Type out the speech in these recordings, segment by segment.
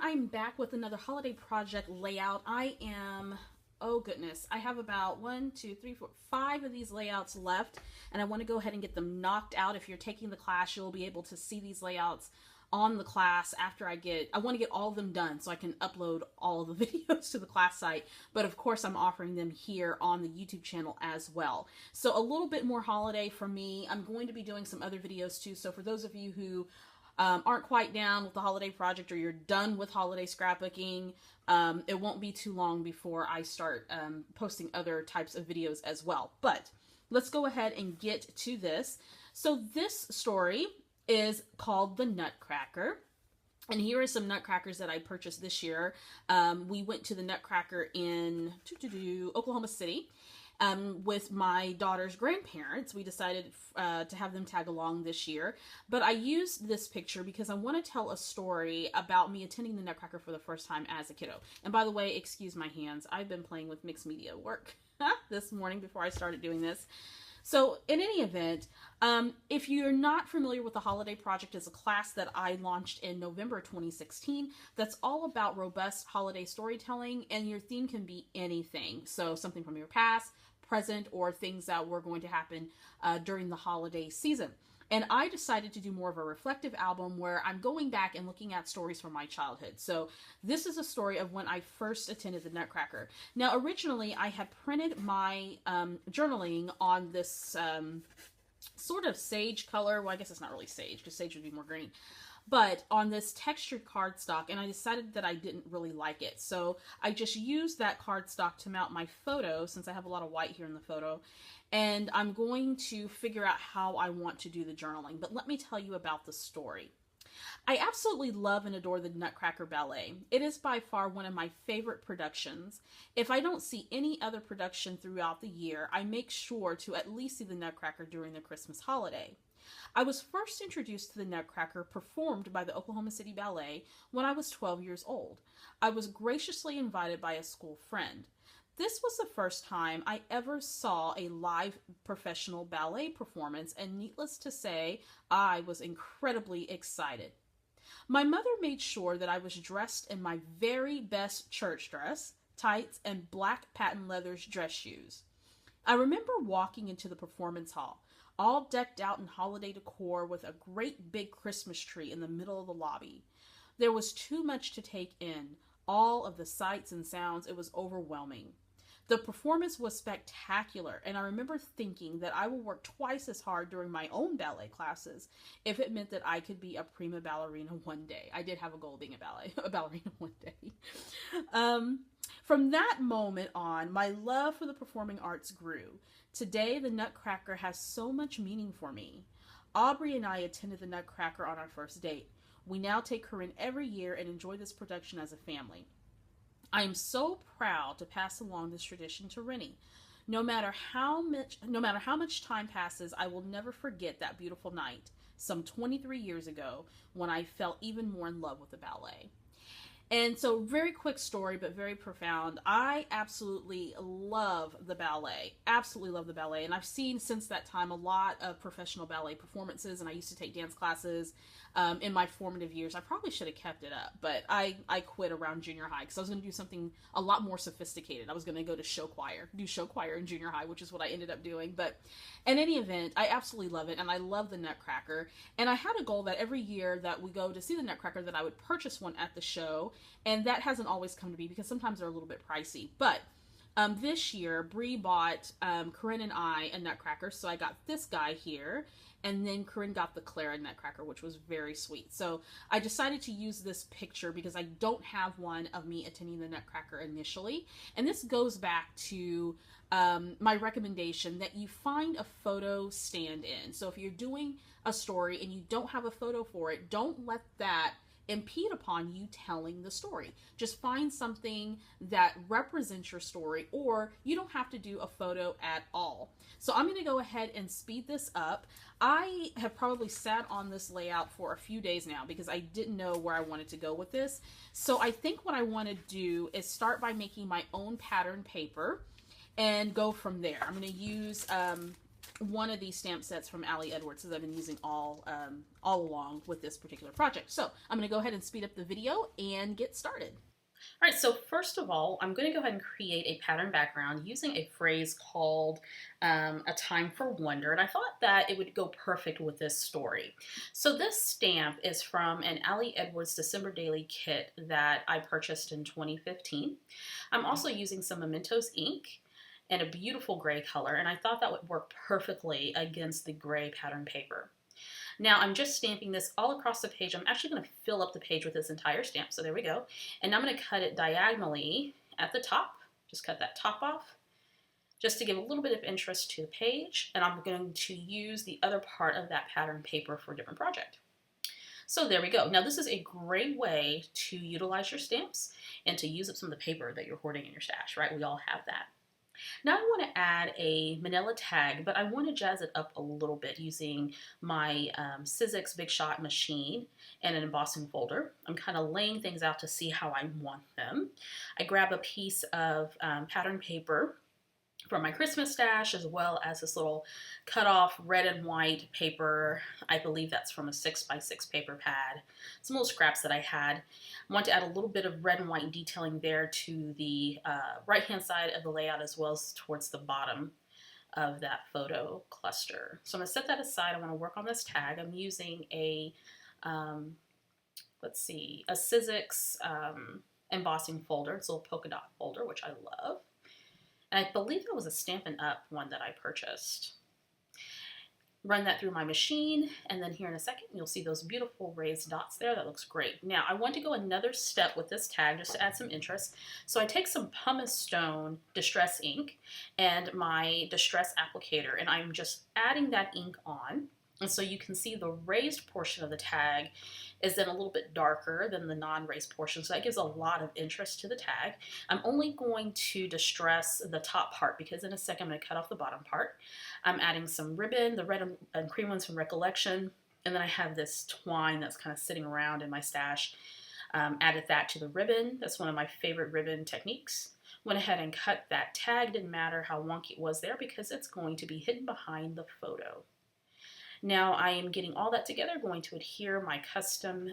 I'm back with another holiday project layout. I am, oh goodness, I have about 5 of these layouts left, and I want to go ahead and get them knocked out. If you're taking the class, you'll be able to see these layouts on the class after I want to get all of them done so I can upload all of the videos to the class site. But of course, I'm offering them here on the YouTube channel as well. So a little bit more holiday for me. I'm going to be doing some other videos too. So for those of you who aren't quite down with the holiday project, or you're done with holiday scrapbooking, it won't be too long before I start posting other types of videos as well. But let's go ahead and get to this. So this story is called The Nutcracker. And here are some nutcrackers that I purchased this year. We went to the Nutcracker in Oklahoma City. With my daughter's grandparents. We decided to have them tag along this year. But I used this picture because I want to tell a story about me attending the Nutcracker for the first time as a kiddo. And by the way, excuse my hands. I've been playing with mixed media work this morning before I started doing this. So in any event, if you're not familiar with the Holiday Project, it's a class that I launched in November 2016 that's all about robust holiday storytelling, and your theme can be anything. So something from your past, present, or things that were going to happen during the holiday season. And I decided to do more of a reflective album where I'm going back and looking at stories from my childhood. So this is a story of when I first attended the Nutcracker. Now, originally, I had printed my journaling on this sort of sage color. Well, I guess it's not really sage, because sage would be more green. But on this textured cardstock, and I decided that I didn't really like it. So I just used that cardstock to mount my photo, since I have a lot of white here in the photo. And I'm going to figure out how I want to do the journaling. But let me tell you about the story. I absolutely love and adore the Nutcracker Ballet. It is by far one of my favorite productions. If I don't see any other production throughout the year, I make sure to at least see the Nutcracker during the Christmas holiday. I was first introduced to the Nutcracker performed by the Oklahoma City Ballet when I was 12 years old. I was graciously invited by a school friend. This was the first time I ever saw a live professional ballet performance, and needless to say, I was incredibly excited. My mother made sure that I was dressed in my very best church dress, tights, and black patent leather dress shoes. I remember walking into the performance hall, all decked out in holiday decor with a great big Christmas tree in the middle of the lobby. There was too much to take in, all of the sights and sounds. It was overwhelming. The performance was spectacular, and I remember thinking that I will work twice as hard during my own ballet classes if it meant that I could be a prima ballerina one day. I did have a goal of being a ballerina one day. From that moment on, my love for the performing arts grew. Today, the Nutcracker has so much meaning for me. Aubrey and I attended the Nutcracker on our first date. We now take Corinne every year and enjoy this production as a family. I am so proud to pass along this tradition to Rennie. No matter how much time passes, I will never forget that beautiful night, some 23 years ago, when I fell even more in love with the ballet. And so, very quick story, but very profound. I absolutely love the ballet. Absolutely love the ballet. And I've seen since that time a lot of professional ballet performances, and I used to take dance classes in my formative years. I probably should have kept it up, but I quit around junior high because I was going to do something a lot more sophisticated. I was going to go to do show choir in junior high, which is what I ended up doing. But in any event, I absolutely love it, and I love the Nutcracker. And I had a goal that every year that we go to see the Nutcracker that I would purchase one at the show, and that hasn't always come to be because sometimes they're a little bit pricey. But this year, Bree bought Corinne and I a Nutcracker, so I got this guy here, and then Corinne got the Clara Nutcracker, which was very sweet. So I decided to use this picture because I don't have one of me attending the Nutcracker initially. And this goes back to my recommendation that you find a photo stand-in. So if you're doing a story and you don't have a photo for it, don't let that impede upon you telling the story. Just find something that represents your story, or you don't have to do a photo at all. So I'm going to go ahead and speed this up. I have probably sat on this layout for a few days now because I didn't know where I wanted to go with this. So I think what I want to do is start by making my own pattern paper and go from there. I'm going to use one of these stamp sets from Ali Edwards that I've been using all along with this particular project. So I'm going to go ahead and speed up the video and get started. All right, so first of all, I'm going to go ahead and create a pattern background using a phrase called A Time for Wonder, and I thought that it would go perfect with this story. So this stamp is from an Ali Edwards December Daily kit that I purchased in 2015. I'm also using some Mementos ink and a beautiful gray color, and I thought that would work perfectly against the gray pattern paper. Now I'm just stamping this all across the page. I'm actually going to fill up the page with this entire stamp. So there we go. And I'm going to cut it diagonally at the top. Just cut that top off just to give a little bit of interest to the page. And I'm going to use the other part of that pattern paper for a different project. So there we go. Now this is a great way to utilize your stamps and to use up some of the paper that you're hoarding in your stash, right? We all have that. Now I want to add a manila tag, but I want to jazz it up a little bit using my Sizzix Big Shot machine and an embossing folder. I'm kind of laying things out to see how I want them. I grab a piece of pattern paper from my Christmas stash, as well as this little cut off red and white paper. I believe that's from a 6x6 paper pad. Some little scraps that I had. I want to add a little bit of red and white detailing there to the right hand side of the layout, as well as towards the bottom of that photo cluster. So I'm going to set that aside. I want to work on this tag. I'm using a let's see, a Sizzix embossing folder. It's a little polka dot folder, which I love. And I believe that was a Stampin' Up! One that I purchased. Run that through my machine, and then here in a second you'll see those beautiful raised dots there. That looks great. Now I want to go another step with this tag just to add some interest. So I take some pumice stone distress ink and my distress applicator, and I'm just adding that ink on. And so you can see the raised portion of the tag is then a little bit darker than the non-raised portion. So that gives a lot of interest to the tag. I'm only going to distress the top part because in a second I'm going to cut off the bottom part. I'm adding some ribbon, the red and cream ones from Recollection. And then I have this twine that's kind of sitting around in my stash. Added that to the ribbon. That's one of my favorite ribbon techniques. Went ahead and cut that tag. Didn't matter how wonky it was there because it's going to be hidden behind the photo. Now I am getting all that together, going to adhere my custom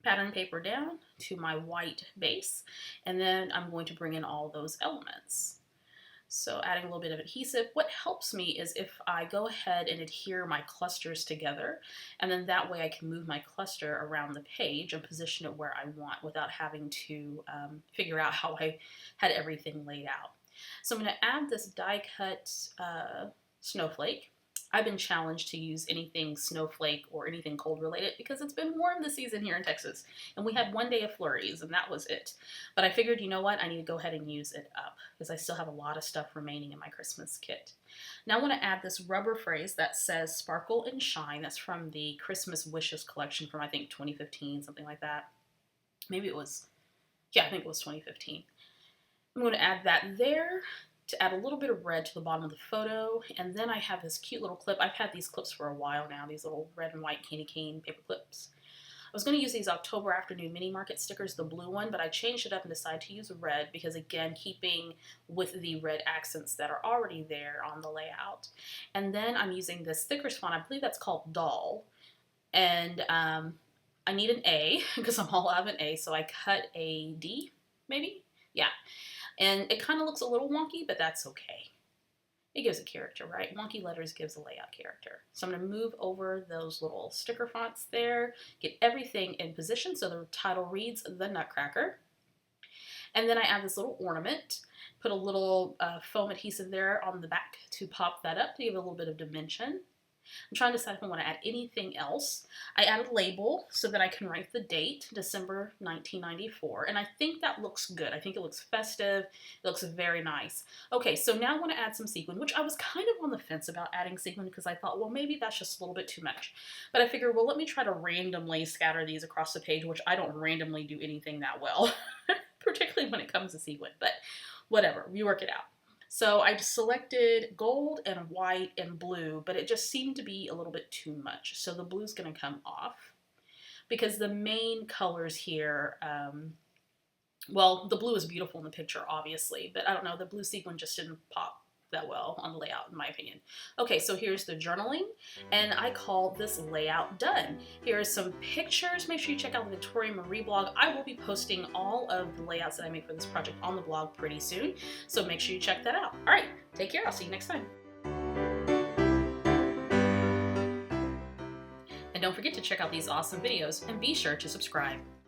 pattern paper down to my white base, and then I'm going to bring in all those elements. So adding a little bit of adhesive. What helps me is if I go ahead and adhere my clusters together, and then that way I can move my cluster around the page and position it where I want without having to figure out how I had everything laid out. So I'm going to add this die cut snowflake. I've been challenged to use anything snowflake or anything cold related because it's been warm this season here in Texas, and we had one day of flurries and that was it. But I figured, you know what, I need to go ahead and use it up because I still have a lot of stuff remaining in my Christmas kit. Now I want to add this rubber phrase that says sparkle and shine. That's from the Christmas Wishes collection from I think 2015, something like that. Maybe it was, yeah, I think it was 2015. I'm going to add that there to add a little bit of red to the bottom of the photo. And then I have this cute little clip. I've had these clips for a while now, these little red and white candy cane paper clips. I was going to use these October Afternoon Mini Market stickers, the blue one, but I changed it up and decided to use red because, again, keeping with the red accents that are already there on the layout. And then I'm using this thicker font. I believe that's called Doll. And I need an A because I'm all out of an A, so I cut a D, maybe? Yeah. And it kind of looks a little wonky, but that's okay. It gives a character, right? Wonky letters gives a layout character. So I'm going to move over those little sticker fonts there, get everything in position so the title reads The Nutcracker. And then I add this little ornament, put a little foam adhesive there on the back to pop that up to give it a little bit of dimension. I'm trying to decide if I want to add anything else. I add a label so that I can write the date, December 1994, and I think that looks good. I think it looks festive. It looks very nice. Okay, so now I want to add some sequin, which I was kind of on the fence about adding sequin because I thought, well, maybe that's just a little bit too much. But I figured, well, let me try to randomly scatter these across the page, which I don't randomly do anything that well, particularly when it comes to sequin, but whatever, we work it out. So I selected gold and white and blue, but it just seemed to be a little bit too much. So the blue's going to come off because the main colors here, well, the blue is beautiful in the picture, obviously, but I don't know, the blue sequin just didn't pop that well on the layout, in my opinion. Okay, so here's the journaling, and I call this layout done. Here are some pictures. Make sure you check out the Victoria Marie blog. I will be posting all of the layouts that I make for this project on the blog pretty soon, so make sure you check that out. All right, take care. I'll see you next time. And don't forget to check out these awesome videos, and be sure to subscribe.